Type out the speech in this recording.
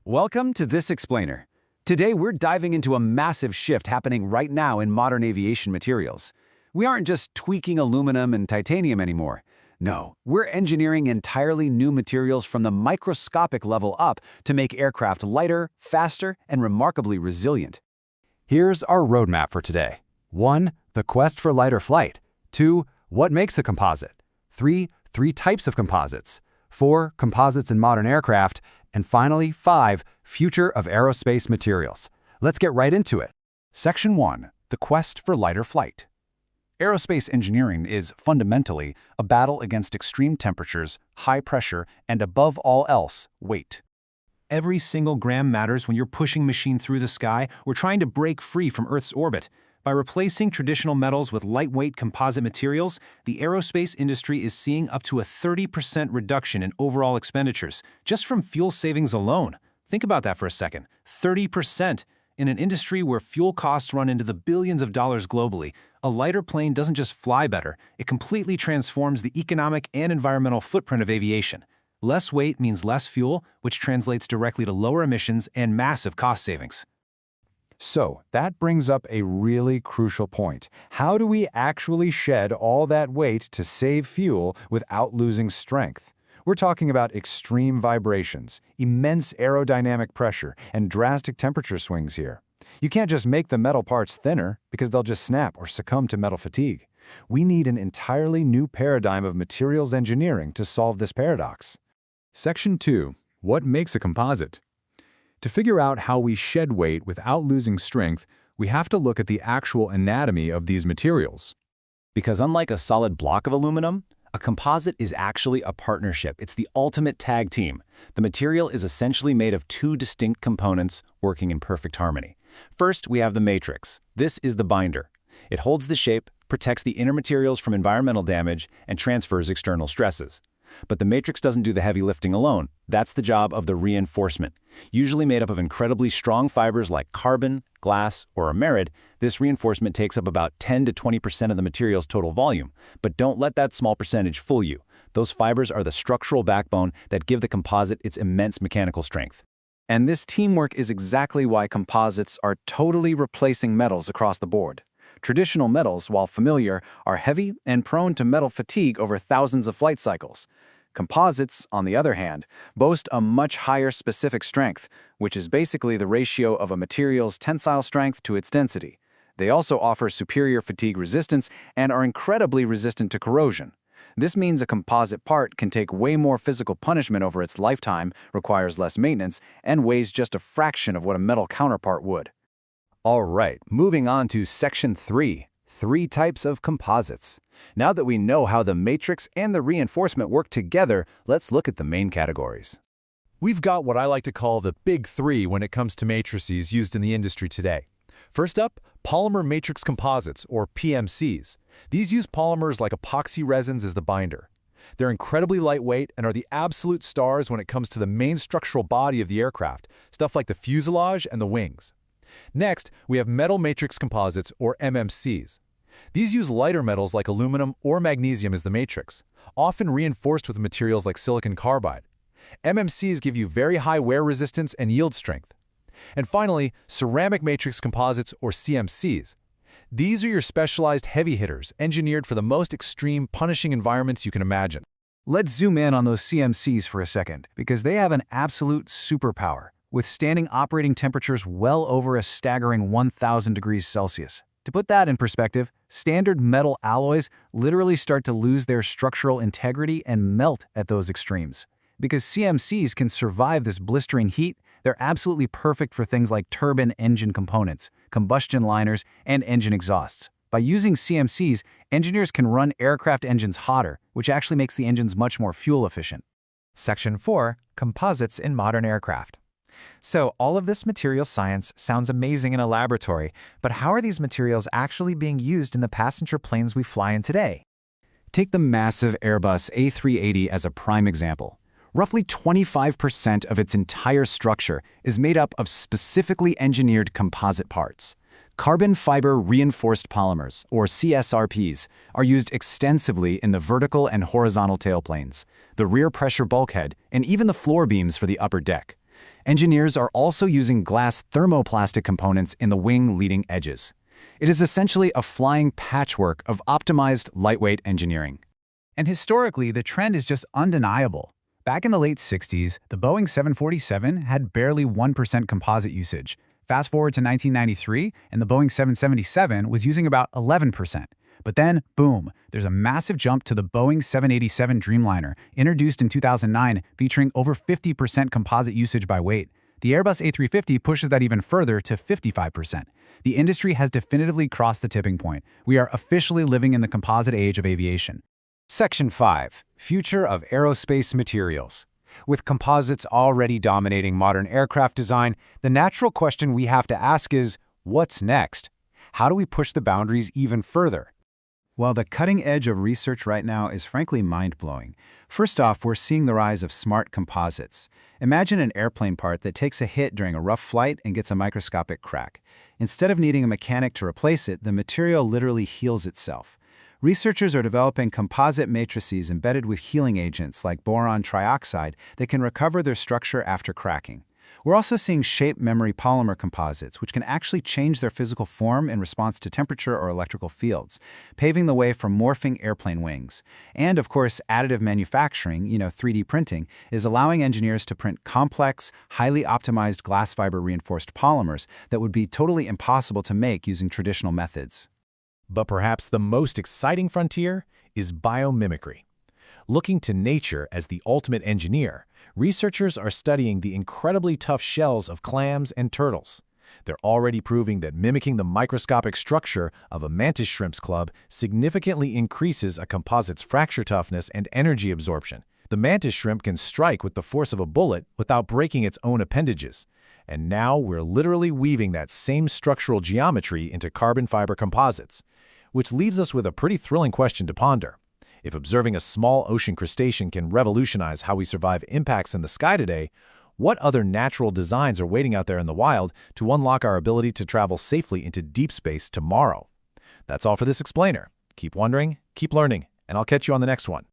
Welcome to This Explainer. Today we're diving into a massive shift happening right now in modern aviation materials. We aren't just tweaking aluminum and titanium anymore. No, we're engineering entirely new materials from the microscopic level up to make aircraft lighter, faster, and remarkably resilient. Here's our roadmap for today. 1. The quest for lighter flight. 2. What makes a composite? 3. Three types of composites. 4. Composites in modern aircraft. And finally, 5. Future of aerospace materials. Let's get right into it. Section 1. The quest for lighter flight. Aerospace engineering is fundamentally a battle against extreme temperatures, high pressure, and above all else, weight. Every single gram matters when you're pushing a machine through the sky or trying to break free from Earth's orbit. By replacing traditional metals with lightweight composite materials, the aerospace industry is seeing up to a 30% reduction in overall expenditures, just from fuel savings alone. Think about that for a second. 30%. In an industry where fuel costs run into the billions of dollars globally, a lighter plane doesn't just fly better, it completely transforms the economic and environmental footprint of aviation. Less weight means less fuel, which translates directly to lower emissions and massive cost savings. So, that brings up a really crucial point. How do we actually shed all that weight to save fuel without losing strength? We're talking about extreme vibrations, immense aerodynamic pressure, and drastic temperature swings here. You can't just make the metal parts thinner because they'll just snap or succumb to metal fatigue. We need an entirely new paradigm of materials engineering to solve this paradox. Section 2. What makes a composite? To figure out how we shed weight without losing strength, we have to look at the actual anatomy of these materials. Because unlike a solid block of aluminum, a composite is actually a partnership. It's the ultimate tag team. The material is essentially made of two distinct components working in perfect harmony. First, we have the matrix. This is the binder. It holds the shape, protects the inner materials from environmental damage, and transfers external stresses. But the matrix doesn't do the heavy lifting alone. That's the job of the reinforcement. Usually made up of incredibly strong fibers like carbon, glass, or aramid, this reinforcement takes up about 10 to 20% of the material's total volume. But don't let that small percentage fool you. Those fibers are the structural backbone that give the composite its immense mechanical strength. And this teamwork is exactly why composites are totally replacing metals across the board. Traditional metals, while familiar, are heavy and prone to metal fatigue over thousands of flight cycles. Composites, on the other hand, boast a much higher specific strength, which is basically the ratio of a material's tensile strength to its density. They also offer superior fatigue resistance and are incredibly resistant to corrosion. This means a composite part can take way more physical punishment over its lifetime, requires less maintenance, and weighs just a fraction of what a metal counterpart would. All right, moving on to Section 3. Three types of composites. Now that we know how the matrix and the reinforcement work together, let's look at the main categories. We've got what I like to call the big three when it comes to matrices used in the industry today. First up, polymer matrix composites, or PMCs. These use polymers like epoxy resins as the binder. They're incredibly lightweight and are the absolute stars when it comes to the main structural body of the aircraft, stuff like the fuselage and the wings. Next, we have metal matrix composites, or MMCs. These use lighter metals like aluminum or magnesium as the matrix, often reinforced with materials like silicon carbide. MMCs give you very high wear resistance and yield strength. And finally, ceramic matrix composites, or CMCs. These are your specialized heavy hitters, engineered for the most extreme, punishing environments you can imagine. Let's zoom in on those CMCs for a second, because they have an absolute superpower, withstanding operating temperatures well over a staggering 1,000 degrees Celsius. To put that in perspective, standard metal alloys literally start to lose their structural integrity and melt at those extremes. Because CMCs can survive this blistering heat, they're absolutely perfect for things like turbine engine components, combustion liners, and engine exhausts. By using CMCs, engineers can run aircraft engines hotter, which actually makes the engines much more fuel efficient. Section 4. Composites in modern aircraft. So, all of this material science sounds amazing in a laboratory, but how are these materials actually being used in the passenger planes we fly in today? Take the massive Airbus A380 as a prime example. Roughly 25% of its entire structure is made up of specifically engineered composite parts. Carbon fiber reinforced polymers, or CSRPs, are used extensively in the vertical and horizontal tailplanes, the rear pressure bulkhead, and even the floor beams for the upper deck. Engineers are also using glass thermoplastic components in the wing leading edges. It is essentially a flying patchwork of optimized lightweight engineering. And historically, the trend is just undeniable. Back in the late 60s, the Boeing 747 had barely 1% composite usage. Fast forward to 1993, and the Boeing 777 was using about 11%. But then, boom, there's a massive jump to the Boeing 787 Dreamliner, introduced in 2009, featuring over 50% composite usage by weight. The Airbus A350 pushes that even further to 55%. The industry has definitively crossed the tipping point. We are officially living in the composite age of aviation. Section 5. Future of Aerospace Materials. With composites already dominating modern aircraft design, the natural question we have to ask is, what's next? How do we push the boundaries even further? Well, the cutting edge of research right now is frankly mind-blowing. First off, we're seeing the rise of smart composites. Imagine an airplane part that takes a hit during a rough flight and gets a microscopic crack. Instead of needing a mechanic to replace it, the material literally heals itself. Researchers are developing composite matrices embedded with healing agents like boron trioxide that can recover their structure after cracking. We're also seeing shape memory polymer composites, which can actually change their physical form in response to temperature or electrical fields, paving the way for morphing airplane wings. And of course, additive manufacturing, 3D printing, is allowing engineers to print complex, highly optimized glass fiber reinforced polymers that would be totally impossible to make using traditional methods. But perhaps the most exciting frontier is biomimicry. Looking to nature as the ultimate engineer, researchers are studying the incredibly tough shells of clams and turtles. They're already proving that mimicking the microscopic structure of a mantis shrimp's club significantly increases a composite's fracture toughness and energy absorption. The mantis shrimp can strike with the force of a bullet without breaking its own appendages. And now we're literally weaving that same structural geometry into carbon fiber composites, which leaves us with a pretty thrilling question to ponder. If observing a small ocean crustacean can revolutionize how we survive impacts in the sky today, what other natural designs are waiting out there in the wild to unlock our ability to travel safely into deep space tomorrow? That's all for this explainer. Keep wondering, keep learning, and I'll catch you on the next one.